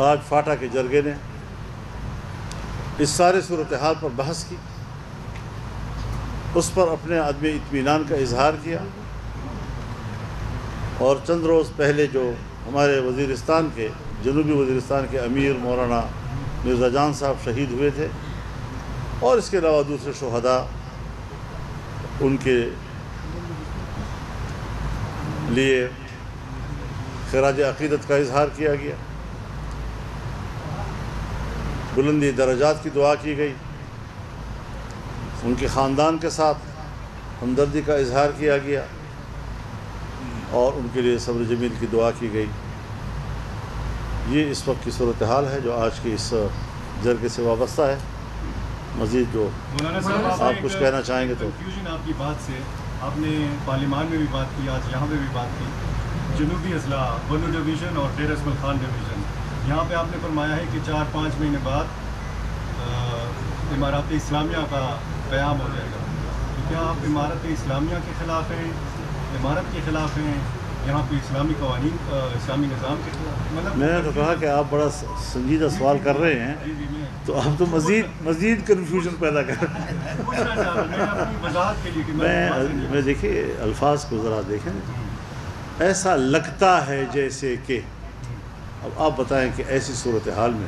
آج فاٹا کے جرگے نے اس سارے صورتحال پر بحث کی، اس پر اپنے عدم اطمینان کا اظہار کیا، اور چند روز پہلے جو ہمارے وزیرستان کے جنوبی وزیرستان کے امیر مولانا مرزا جان صاحب شہید ہوئے تھے، اور اس کے علاوہ دوسرے شہداء، ان کے لیے خراج عقیدت کا اظہار کیا گیا، بلندی درجات کی دعا کی گئی، ان کے خاندان کے ساتھ ہمدردی کا اظہار کیا گیا، اور ان کے لیے صبر جمیل کی دعا کی گئی۔ یہ اس وقت کی صورتحال ہے جو آج کی اس جرگے سے وابستہ ہے۔ مزید جو مولانا صاحب آپ کچھ کہنا چاہیں گے تو کنفیوژن آپ کی بات سے، آپ نے پارلیمان میں بھی بات کی، آج یہاں پہ بھی بات کی، جنوبی اضلاع بنو ڈویژن اور ڈیر اسمل خان ڈویژن، یہاں پہ آپ نے فرمایا ہے کہ 4-5 مہینے بعد امارات اسلامیہ کا قیام ہو جائے گا، تو کیا آپ امارت اسلامیہ کے خلاف ہیں، امارت کے خلاف ہیں، یہاں پہ اسلامی قوانین اسلامی نظام کے خلاف؟ مطلب میں نے تو کہا کہ آپ بڑا سنجیدہ سوال کر رہے ہیں، تو آپ تو مزید کنفیوژن پیدا کر رہے ہیں۔ پوچھنا چاہ رہا ہوں میں اپنی وضاحت کے لیے کہ میں دیکھیے الفاظ کو ذرا دیکھیں، ایسا لگتا ہے جیسے کہ، اب آپ بتائیں کہ ایسی صورتحال میں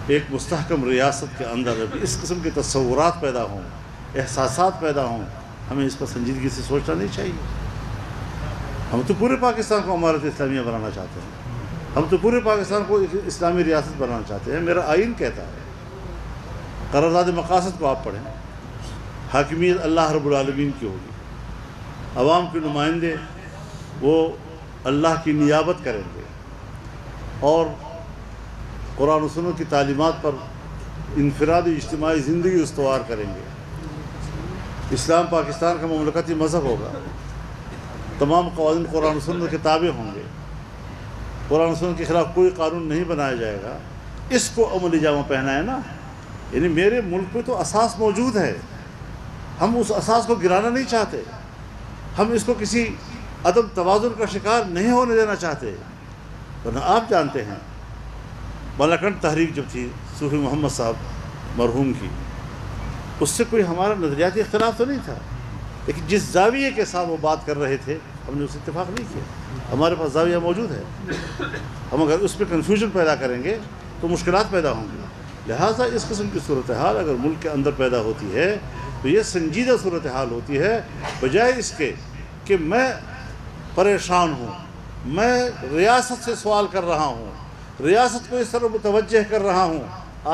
ایک مستحکم ریاست کے اندر اس قسم کے تصورات پیدا ہوں، احساسات پیدا ہوں، ہمیں اس پر سنجیدگی سے سوچنا نہیں چاہیے۔ ہم تو پورے پاکستان کو امارت اسلامیہ بنانا چاہتے ہیں، ہم تو پورے پاکستان کو اسلامی ریاست بنانا چاہتے ہیں۔ میرا آئین کہتا ہے، قرارداد مقاصد کو آپ پڑھیں، حاکمیت اللہ رب العالمین کی ہوگی، عوام کے نمائندے وہ اللہ کی نیابت کریں گے، اور قرآن و سنت کی تعلیمات پر انفرادی اجتماعی زندگی استوار کریں گے۔ اسلام پاکستان کا مملکتی مذہب ہوگا، تمام قوانین قرآن و سنت کے تابع ہوں گے، قرآن و سنت کے خلاف کوئی قانون نہیں بنایا جائے گا۔ اس کو عملی جامہ پہنا ہے نا، یعنی میرے ملک میں تو اساس موجود ہے، ہم اس اساس کو گرانا نہیں چاہتے، ہم اس کو کسی عدم توازن کا شکار نہیں ہونے دینا چاہتے۔ ورنہ آپ جانتے ہیں بالاکنڈ تحریک جب تھی صوفی محمد صاحب مرحوم کی، اس سے کوئی ہمارا نظریاتی اختلاف تو نہیں تھا، لیکن جس زاویے کے ساتھ وہ بات کر رہے تھے ہم نے اس سے اتفاق نہیں کیا۔ ہمارے پاس زاویہ موجود ہے، ہم اگر اس پہ کنفیوژن پیدا کریں گے تو مشکلات پیدا ہوں گی۔ لہٰذا اس قسم کی صورتحال اگر ملک کے اندر پیدا ہوتی ہے تو یہ سنجیدہ صورتحال ہوتی ہے، بجائے اس کے کہ میں پریشان ہوں، میں ریاست سے سوال کر رہا ہوں، ریاست کو اس طرح متوجہ کر رہا ہوں۔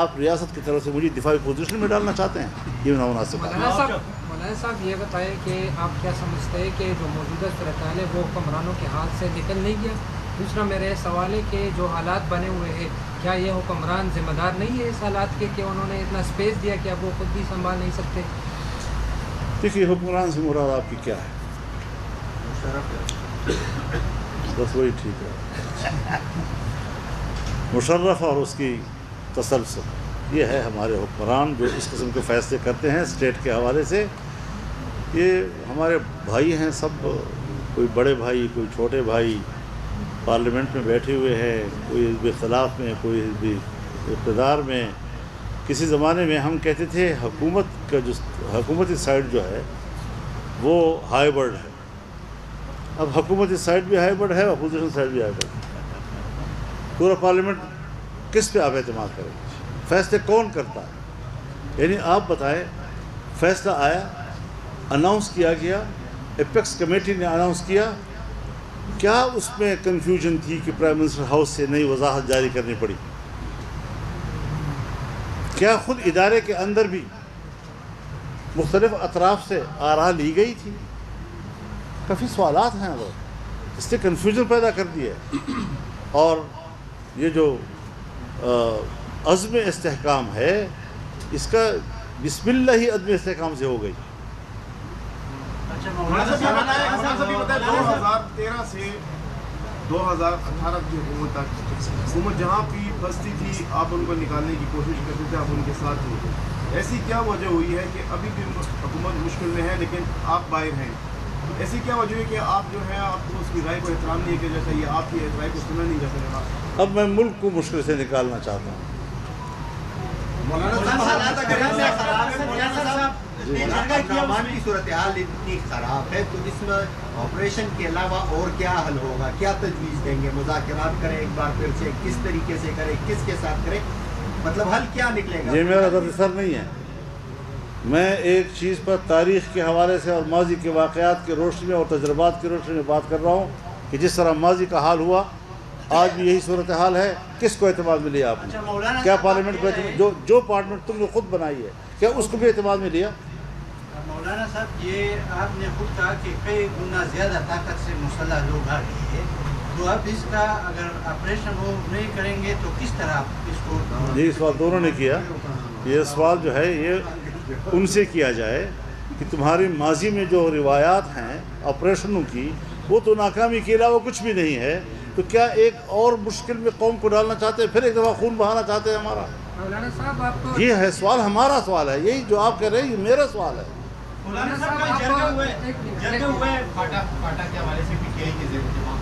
آپ ریاست کی طرف سے مجھے دفاعی پوزیشن میں ڈالنا چاہتے ہیں، یہ نامناسب ہے۔ مولانا صاحب یہ بتائیں کہ آپ کیا سمجھتے ہیں کہ جو موجودہ صورتحال ہے وہ حکمرانوں کے ہاتھ سے نکل نہیں گیا؟ دوسرا میرا یہ سوال ہے کہ جو حالات بنے ہوئے ہیں، کیا یہ حکمران ذمہ دار نہیں ہے اس حالات کے کہ انہوں نے اتنا اسپیس دیا کہ اب وہ خود بھی سنبھال نہیں سکتے؟ دیکھیے حکمران سے مراد آپ کی کیا ہے؟ بس وہی ٹھیک ہے، مشرف اور اس کی تسلسل، یہ ہے ہمارے حکمران جو اس قسم کے فیصلے کرتے ہیں اسٹیٹ کے حوالے سے۔ یہ ہمارے بھائی ہیں سب، کوئی بڑے بھائی کوئی چھوٹے بھائی، پارلیمنٹ میں بیٹھے ہوئے ہیں، کوئی حزب اختلاف میں کوئی حزب اقتدار میں۔ کسی زمانے میں ہم کہتے تھے حکومت کا جو حکومتی سائڈ جو ہے وہ ہائی برڈ ہے، اب حکومتی سائڈ بھی ہائی برڈ ہے، اپوزیشن سائڈ بھی ہائی برڈ ہے۔ پورا پارلیمنٹ کس پہ آپ اعتماد کریں گے؟ فیصلے کون کرتا ہے؟ یعنی آپ بتائیں، فیصلہ آیا، اناؤنس کیا گیا، ایپیکس کمیٹی نے اناؤنس کیا، کیا اس میں کنفیوژن تھی کہ پرائم منسٹر ہاؤس سے نئی وضاحت جاری کرنی پڑی؟ کیا خود ادارے کے اندر بھی مختلف اطراف سے آراء لی گئی تھی؟ کافی سوالات ہیں، وہ اس نے کنفیوژن پیدا کر دی ہے۔ اور یہ جو عزم استحکام ہے، اس کا بسم اللہ ہی عزم استحکام سے ہو گئی۔ 2013 سے 2018 کی حکومت تک حکومت جہاں بھی پھنستی تھی آپ ان کو نکالنے کی کوشش کرتے تھے، آپ ان کے ساتھ تھے۔ ایسی کیا وجہ ہوئی ہے کہ ابھی بھی حکومت مشکل میں ہے لیکن آپ باہر ہیں؟ ایسی کیا وجہ ہے کہ آپ جو ہے آپ اس کی رائے کو احترام نہیں کیا جاتا، یہ آپ کی رائے کو سنا نہیں جاتا ہے؟ اب میں ملک کو مشکل سے نکالنا چاہتا ہوں. مولانا کی صورتحال اتنی خراب ہے تو اس میں آپریشن کے علاوہ اور کیا حل ہوگا؟ کیا تجویز دیں گے؟ مذاکرات کریں ایک بار پھر سے، کس طریقے سے کریں، کس کے ساتھ کریں، مطلب حل کیا نکلے گا؟ یہ میرا درد سر نہیں ہے. میں ایک چیز پر تاریخ کے حوالے سے اور ماضی کے واقعات کی روشنی میں اور تجربات کی روشنی میں بات کر رہا ہوں کہ جس طرح ماضی کا حال ہوا آج بھی یہی صورتحال ہے. کس کو اعتماد میں لیا آپ نے؟ کیا پارلیمنٹ کو جو پارلیمنٹ تم نے خود بنائی ہے کیا اس کو بھی اعتماد میں لیا؟ مولانا صاحب یہ آپ نے خود کہا کہ کئی گنا زیادہ طاقت سے مسلح لوگ آ رہے ہیں، تو اب اس کا اگر آپریشن وہ نہیں کریں گے تو کس طرح اس کو؟ یہی سوال دونوں نے کیا. یہ سوال جو ہے یہ ان سے کیا جائے کہ تمہاری ماضی میں جو روایات ہیں آپریشنوں کی وہ تو ناکامی کے علاوہ کچھ بھی نہیں ہے، تو کیا ایک اور مشکل میں قوم کو ڈالنا چاہتے ہیں، پھر ایک دفعہ خون بہانا چاہتے ہیں ہمارا؟ مولانا صاحب آپ کو یہ ہے سوال، ہمارا سوال ہے. یہی جو آپ کہہ رہے ہیں یہ میرا سوال ہے. مولانا صاحب کا جرگے ہوئے فاٹا کے حوالے سے PTI کے زیر انتظام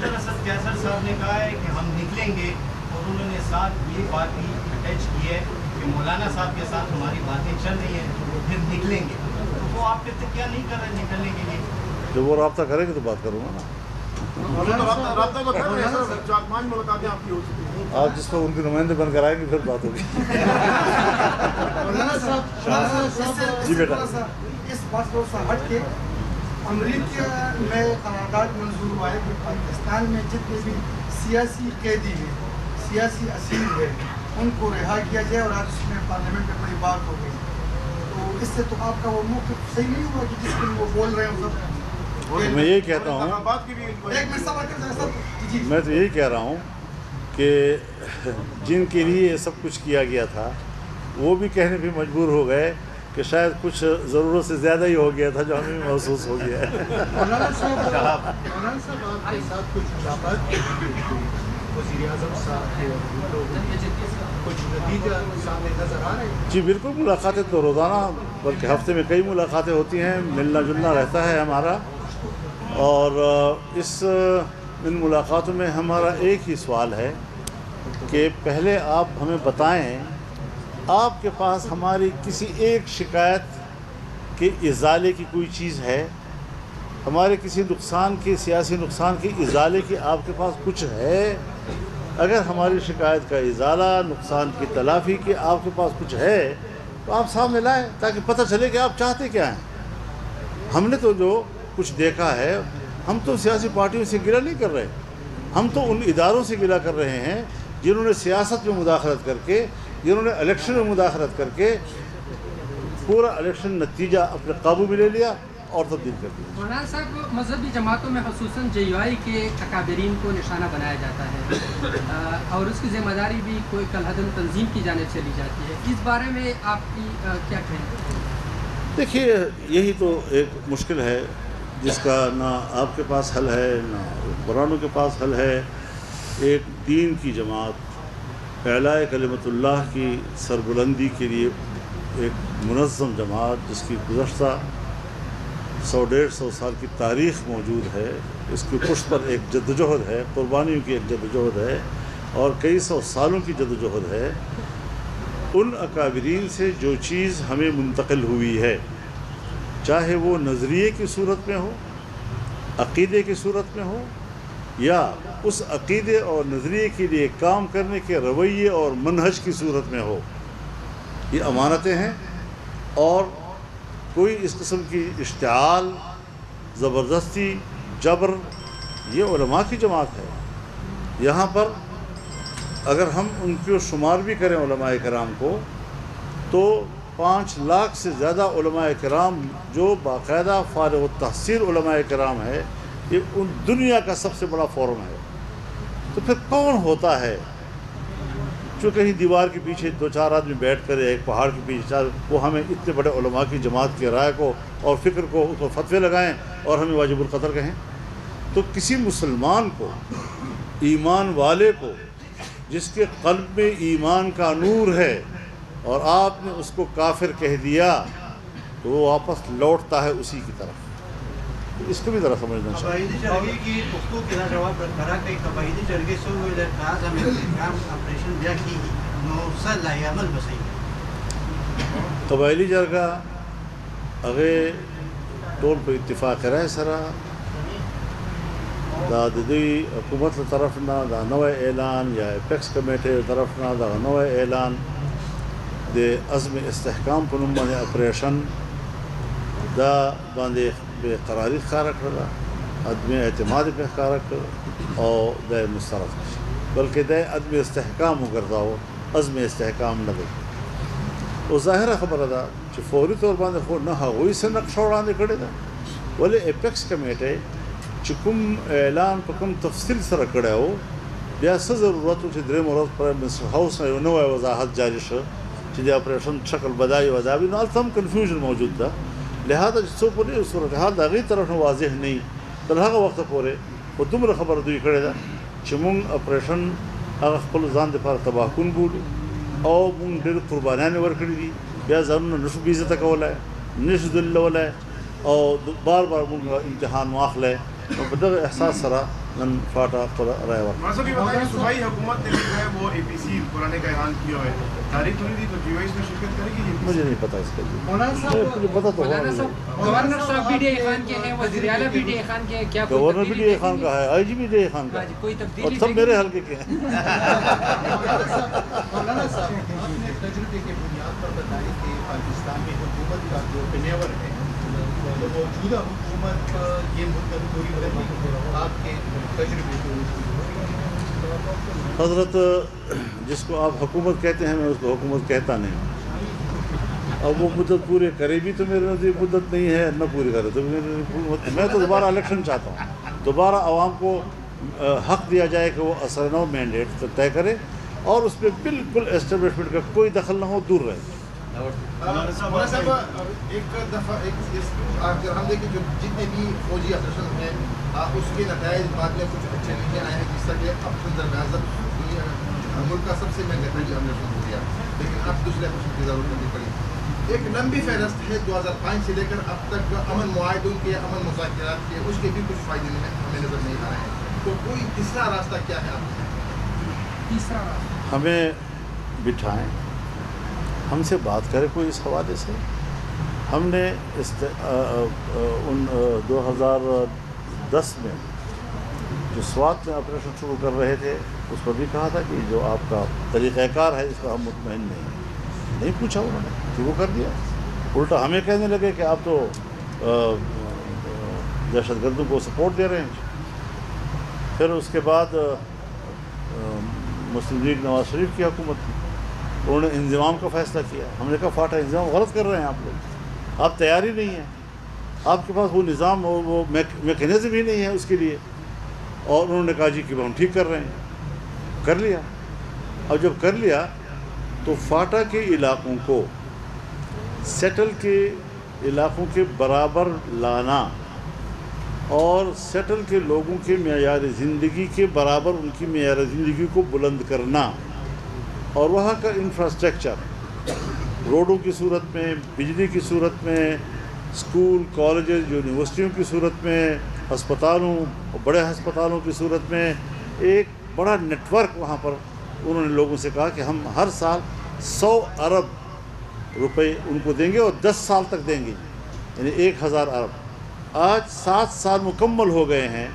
دراصل کیسر صاحب نے کہا ہے کہ ہم نکلیں گے، اور انہوں نے ساتھ یہ بات بھی اٹیچ کی ہے کہ مولانا صاحب کے ساتھ ہماری باتیں چل رہی ہیں تو پھر نکلیں گے. تو وہ آپ کہتے کیا نہیں کر رہے نکلنے کے لیے؟ جب وہ رابطہ کرے گی تو بات کروں گا نا. رابطہ تو کر رہے ہیں سر، 4-5 ملاقاتیں آپ کی ہو چکی ہیں. آپ جس کو ان کے نمائندے بن کر آئیں گے پھر بات ہوگی. جی بیٹا. اس بات کو ہٹ کے امریکہ میں قرارداد منظور ہوا ہے کہ پاکستان میں جتنے بھی سیاسی قیدی ہیں، سیاسی اسیر ہیں، ان کو رہا کیا جائے، اور آج اس میں پارلیمنٹ میں بڑی بات ہو گئی. تو اس سے تو آپ کا وہ موقف صحیح نہیں ہوا کہ جس دن وہ بول رہے ہیں سب. میں یہی کہتا ہوں، ایک منٹ سوال کرتے ہیں سر. جی میں تو یہی کہہ رہا ہوں کہ جن کے لیے یہ سب کچھ کیا گیا تھا وہ بھی کہنے پہ مجبور ہو گئے کہ شاید کچھ ضرورت سے زیادہ ہی ہو گیا تھا جو ہمیں محسوس ہو گیا ہے. مولانا صاحب آپ کے ساتھ کچھ ملاقات وزیر اعظم صاحب کے کچھ نتیجہ سامنے نظر آ رہے ہیں؟ جی بالکل، ملاقاتیں تو روزانہ بلکہ ہفتے میں کئی ملاقاتیں ہوتی ہیں، ملنا جلنا رہتا ہے ہمارا. اور ان ملاقاتوں میں ہمارا ایک ہی سوال ہے کہ پہلے آپ ہمیں بتائیں آپ کے پاس ہماری کسی ایک شکایت کے ازالے کی کوئی چیز ہے، ہمارے کسی نقصان کے، سیاسی نقصان کے ازالے کی آپ کے پاس کچھ ہے؟ اگر ہماری شکایت کا ازالہ، نقصان کی تلافی کی آپ کے پاس کچھ ہے تو آپ سامنے لائیں تاکہ پتہ چلے کہ آپ چاہتے کیا ہیں. ہم نے تو جو کچھ دیکھا ہے، ہم تو سیاسی پارٹیوں سے گلہ نہیں کر رہے، ہم تو ان اداروں سے گلہ کر رہے ہیں جنہوں نے سیاست میں مداخلت کر کے، جنہوں نے الیکشن میں مداخلت کر کے پورا الیکشن نتیجہ اپنے قابو میں لے لیا اور تبدیل کر دیا. مولانا صاحب مذہبی جماعتوں میں خصوصاً JUI کے اکابرین کو نشانہ بنایا جاتا ہے اور اس کی ذمہ داری بھی کوئی کالعدم تنظیم کی جانب سے لی جاتی ہے. اس بارے میں آپ کی کیا کہیں؟ دیکھیے یہی تو ایک مشکل ہے جس کا نہ آپ کے پاس حل ہے نہ قرآنوں کے پاس حل ہے. ایک دین کی جماعت، اعلاء کلمت اللہ کی سربلندی کے لیے ایک منظم جماعت جس کی گزشتہ 100-150 سال کی تاریخ موجود ہے، اس کی پشت پر ایک جدوجہد ہے، قربانیوں کی ایک جدوجہد ہے اور کئی سو سالوں کی جدوجہد ہے. ان اکابرین سے جو چیز ہمیں منتقل ہوئی ہے، چاہے وہ نظریے کی صورت میں ہو، عقیدے کی صورت میں ہو، یا اس عقیدے اور نظریے کے لیے کام کرنے کے رویے اور منہج کی صورت میں ہو، یہ امانتیں ہیں. اور کوئی اس قسم کی اشتعال، زبردستی، جبر، یہ علماء کی جماعت ہے. یہاں پر اگر ہم ان کو شمار بھی کریں علماء کرام کو تو 5 لاکھ سے زیادہ علماء کرام جو باقاعدہ فارغ التحصیل علماء کرام ہے، یہ ان دنیا کا سب سے بڑا فورم ہے. تو پھر کون ہوتا ہے جو کہیں دیوار کے پیچھے 2-4 آدمی بیٹھ کر ایک پہاڑ کے پیچھے وہ ہمیں اتنے بڑے علماء کی جماعت کی رائے کو اور فکر کو اس کو فتوے لگائیں اور ہمیں واجب القتل کہیں؟ تو کسی مسلمان کو، ایمان والے کو، جس کے قلب میں ایمان کا نور ہے اور آپ نے اس کو کافر کہہ دیا تو وہ واپس لوٹتا ہے اسی کی طرف. اس کو بھی ذرا سمجھنا چاہیے. قبائلی جرگے کی پختو کے جواب کرا کہ قبائلی جرگے سے وہ درخواست ہمیں کام آپریشن دیا کی نو سال لائی عمل بسائی قبائلی جرگہ اگے ٹول پہ اتفاق رائے سرا دا دی حکومت طرف نہ دا نوے اعلان یا اپیکس کمیٹی طرف نہ دا نوے اعلان دے عزم استحکام کو نمبر آپریشن دا باندے بے قراری خارہ کرلا عدم اعتماد پہ خارہ کرلا اور دا مسترد بلکہ دا عدم استحکام ہو کرتا ہو عزم استحکام نہ دے. وہ ظاہرہ خبر دا کہ فوری طور باندے خود نہ ہوئی سے نقشہ اڑانے کڑے دا ولی اپیکس کمیٹی چکم اعلان پکم تفصیل سر کڑے ہو بیا سے ضرورت ہو چھ درے مرد پرائم منسٹر ہاؤس نے نوے وضاحت جاری شو چھ دی آپریشن شکل بدائی وضابی نال تم کنفیوژن موجود دا لہذا جسو پوری صورتحال دا غیر طرف واضح نہیں تلہا وقت پورے وہ دمر خبر دوی کڑے دا چھ مونگ آپریشن اگر خپل ځان د پاره تباه کون بولو او مونږ ډېر قربانیانې ورکړي دي بیا ځانونه نشو بېعزته کولی نشو ذلولی او بار بار مونږ امتحان واخلی نو په دغه احساس سره نن فاټا خپله رایه ورکړه. ماسا بھی بتائیں صوبائی حکومت نے جو ہے وہ اے پی سی قرانے کا اعلان کیا ہے تاریخ ہوئی تھی تو جی وائی اس میں شرکت کرے گی. مجھے نہیں پتا اس کے لیے مولانا صاحب مجھے پتا تو مولانا صاحب گورنر صاحب بی ڈی اے خان کے ہیں وزیر اعلیٰ بی ڈی اے خان کے ہیں کیا کوئی گورنر بی تبدیلی ڈی اے دیکھیں خان گے؟ کا ہے آئی جی بی ڈی اے خان کا ہاں جی، ہے کوئی اور تبدیلی سب دیکھیں میرے گے؟ حلقے کے ہیں. مولانا صاحب اپنے تجربے کے بنیاد پر بتائیں کہ پاکستان میں حکومت کا جو تنیور ہے تو موجودہ حکومت یہ مدت پوری کرے آپ کے تجربے کو حضرت جس کو آپ حکومت کہتے ہیں میں اس کو حکومت کہتا نہیں. اب وہ مدت پورے کرے بھی تو میرے نزدیک مدت نہیں ہے نہ پوری کرے تو میں تو دوبارہ الیکشن چاہتا ہوں. دوبارہ عوام کو حق دیا جائے کہ وہ اثر نو مینڈیٹ طے کرے اور اس پہ بالکل اسٹیبلشمنٹ کا کوئی دخل نہ ہو، دور رہے. مولانا صاحب ایک دفعہ اگر ہم دیکھیں جو جتنے بھی فوجی آپریشن ہیں اس کے نتائج بعد میں کچھ اچھے نہیں آئے ہیں جس طرح کہ آپریشن درمیان ملک کا سب سے مہنگا فوجی آپریشن ہو گیا لیکن اب دوسرے آپریشن کی ضرورت نہیں پڑی. ایک لمبی فہرست ہے 2005 سے لے کر اب تک امن معاہدوں کے امن مذاکرات کے اس کے بھی کچھ فائدے ہمیں نظر نہیں آ رہے ہیں. تو کوئی تیسرا راستہ کیا ہے آپ کا؟ تیسرا راستہ ہمیں بٹھائیں، ہم سے بات کرے کوئی اس حوالے سے. ہم نے ان 2010 میں جو سوات میں آپریشن شروع کر رہے تھے اس پر بھی کہا تھا کہ جو آپ کا طریقہ کار ہے اس پر ہم مطمئن نہیں پوچھا انہوں نے شروع کر دیا. الٹا ہمیں کہنے لگے کہ آپ تو دہشت گردوں کو سپورٹ دے رہے ہیں. پھر اس کے بعد مسلم لیگ نواز شریف کی حکومت تھی، انہوں نے انضمام کا فیصلہ کیا. ہم نے کہا فاٹا انضمام غلط کر رہے ہیں آپ لوگ، آپ تیاری نہیں ہیں، آپ کے پاس وہ نظام اور وہ میکینزم ہی نہیں ہے اس کے لیے. اور انہوں نے کہا جی کہ ہم ٹھیک کر رہے ہیں. کر لیا. اب جب کر لیا تو فاٹا کے علاقوں کو سیٹل کے علاقوں کے برابر لانا اور سیٹل کے لوگوں کے معیار زندگی کے برابر ان کی معیار زندگی کو بلند کرنا اور وہاں کا انفراسٹرکچر روڈوں کی صورت میں، بجلی کی صورت میں، اسکول کالجز یونیورسٹیوں کی صورت میں، ہسپتالوں بڑے ہسپتالوں کی صورت میں ایک بڑا نیٹ ورک وہاں پر. انہوں نے لوگوں سے کہا کہ ہم ہر سال 100 ارب روپے ان کو دیں گے اور 10 سال تک دیں گے، یعنی 1000 ارب. آج 7 سال مکمل ہو گئے ہیں.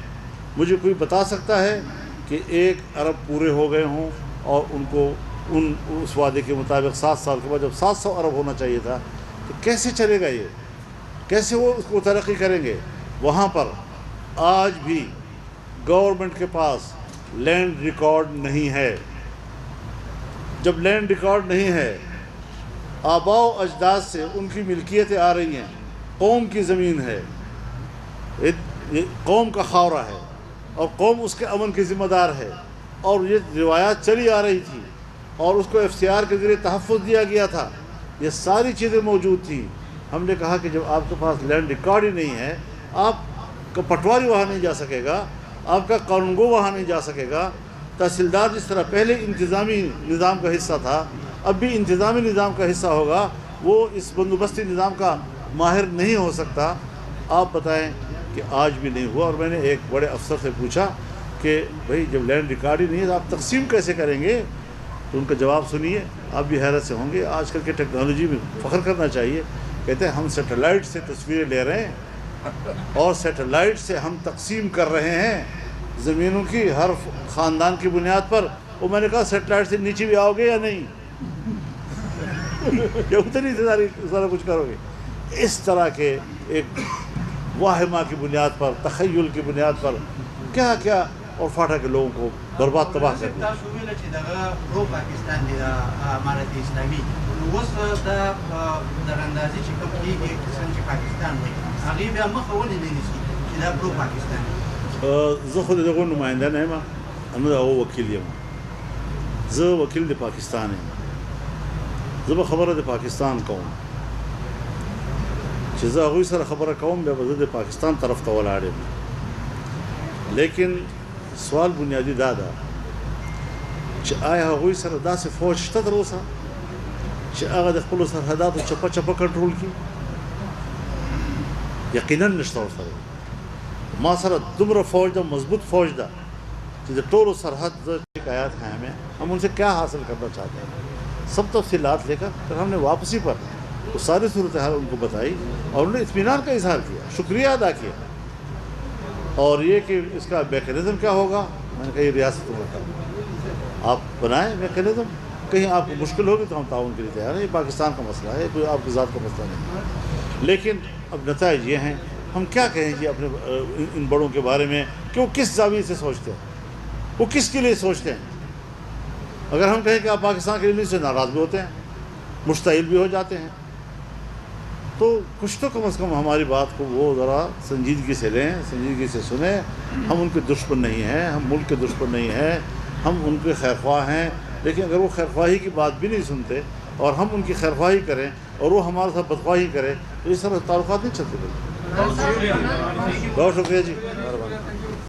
مجھے کوئی بتا سکتا ہے کہ 1 ارب پورے ہو گئے ہوں اور ان کو اس وعدے کے مطابق 7 سال کے بعد جب 700 ارب ہونا چاہیے تھا تو کیسے چلے گا؟ یہ کیسے وہ اس کو ترقی کریں گے؟ وہاں پر آج بھی گورنمنٹ کے پاس لینڈ ریکارڈ نہیں ہے. جب لینڈ ریکارڈ نہیں ہے، آباء و اجداد سے ان کی ملکیتیں آ رہی ہیں، قوم کی زمین ہے، یہ قوم کا خاورہ ہے اور قوم اس کے امن کی ذمہ دار ہے اور یہ روایات چلی آ رہی تھی اور اس کو FCR کے ذریعے تحفظ دیا گیا تھا. یہ ساری چیزیں موجود تھیں. ہم نے کہا کہ جب آپ کے پاس لینڈ ریکارڈ ہی نہیں ہے، آپ کا پٹواری وہاں نہیں جا سکے گا، آپ کا قانونگو وہاں نہیں جا سکے گا. تحصیلدار جس طرح پہلے انتظامی نظام کا حصہ تھا اب بھی انتظامی نظام کا حصہ ہوگا، وہ اس بندوبستی نظام کا ماہر نہیں ہو سکتا. آپ بتائیں کہ آج بھی نہیں ہوا. اور میں نے ایک بڑے افسر سے پوچھا کہ بھائی جب لینڈ ریکارڈ ہی نہیں ہے تو آپ تقسیم کیسے کریں گے؟ تو ان کا جواب سنیے، آپ بھی حیرت سے ہوں گے. آج کل کے ٹیکنالوجی میں فخر کرنا چاہیے. کہتے ہیں ہم سیٹلائٹ سے تصویریں لے رہے ہیں اور سیٹلائٹ سے ہم تقسیم کر رہے ہیں زمینوں کی ہر خاندان کی بنیاد پر. وہ میں نے کہا سیٹلائٹ سے نیچے بھی آؤ گے یا نہیں؟ یا اتنی سارا کچھ کرو گے؟ اس طرح کے ایک واہمہ کی بنیاد پر، تخیل کی بنیاد پر کیا کیا اور فاٹا کے لوگوں کو برباد تباہ کر دیا. تاسو ویل چې دغه پرو پاکستان دی امارت اسلامي اوس دا دراندازي چې کوم کېږي څنګه چې پاکستان دی هغه بیا مخه ولې نه نیسي چې دا پرو پاکستان دی. زه خو د دغو نماینده نه یم، انا د هغو وکیل یم. زه وکیل د پاکستان یم. زه به خبره د پاکستان کوم چې زه هغوی سره خبره کوم بیا به زه د پاکستان طرف ته ولاړ یم. لیکن سوال بنیادی دا ده چې آیا هغوی سره داسې فوج شته تر اوسه چې هغه د خپلو سرحداتو چپه چپه کنټرول کړي؟ یقینا نشته ورسره. ما سره دومره فوج ده، مضبوط فوج ده کہ جو ٹول و سرحد شکایات ہیں ہمیں، ہم ان سے کیا حاصل کرنا چاہتے ہیں سب تفصیلات لے کر پھر ہم نے واپسی پر وہ ساری صورتحال ان کو بتائی اور انہوں نے اطمینان کا اظہار کیا، شکریہ ادا کیا. اور یہ کہ اس کا میکینزم کیا ہوگا، میں نے کہا یہ ریاست کا کام، آپ بنائیں میکینزم. کہیں آپ کو مشکل ہوگی تو ہم تعاون کے لیے تیار ہیں. یہ پاکستان کا مسئلہ ہے، کوئی آپ کی ذات کا مسئلہ نہیں ہے. لیکن اب نتائج یہ ہیں، ہم کیا کہیں جی اپنے ان بڑوں کے بارے میں کہ وہ کس زاویے سے سوچتے ہیں، وہ کس کے لیے سوچتے ہیں. اگر ہم کہیں کہ آپ پاکستان کے لیے نہیں، سے ناراض بھی ہوتے ہیں، مشتعل بھی ہو جاتے ہیں. تو کچھ تو کم از کم ہماری بات کو وہ ذرا سنجیدگی سے لیں، سنجیدگی سے سنیں. ہم ان کے دشمن نہیں ہیں، ہم ملک کے دشمن نہیں ہیں، ہم ان کے خیرخواہ ہیں. لیکن اگر وہ خیرخواہی کی بات بھی نہیں سنتے اور ہم ان کی خیرخواہی کریں اور وہ ہمارے ساتھ بدخواہی کریں تو اس طرح تعلقات نہیں چلتے. بہت شکریہ جی.